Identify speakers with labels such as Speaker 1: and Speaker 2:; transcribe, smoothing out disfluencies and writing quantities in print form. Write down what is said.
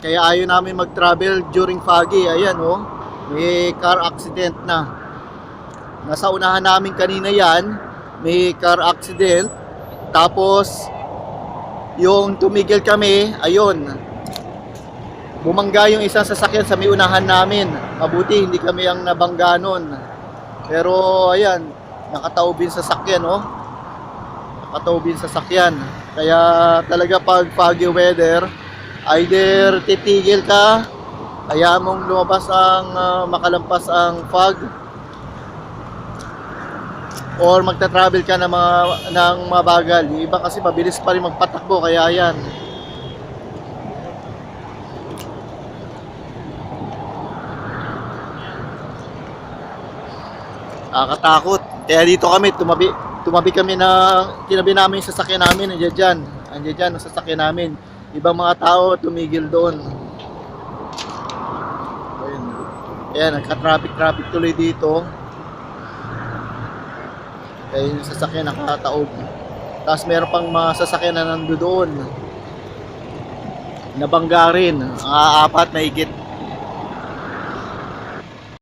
Speaker 1: Kaya ayaw namin mag-travel during foggy. Ayan oh, may car accident na. Nasa unahan namin kanina yan, may car accident. Tapos, yung tumigil kami, ayun, bumangga yung isang sasakyan sa may unahan namin. Mabuti, hindi kami ang nabangga nun. Pero, ayan, nakataubin sa sakyan, oh. Nakataubin sa sakyan. Kaya talaga pag foggy weather, either titigil ka, kaya mong lumabas ang makalampas ang fog, or magta-travel ka ng mabagal. Yung iba kasi mabilis pa rin magpatakbo, kaya yan. Nakakatakot. Kaya dito kami, tumabi kami tinabi namin yung sasakyan namin, andiyan dyan ang sasakyan namin. Ibang mga tao tumigil doon. Ayun. Ayan, nagka-traffic tuloy dito. Kaya yung sasakyan nakataob. Tapos meron pang mga sasakyan na nandoon. Nabangga rin. Ang apat na higit.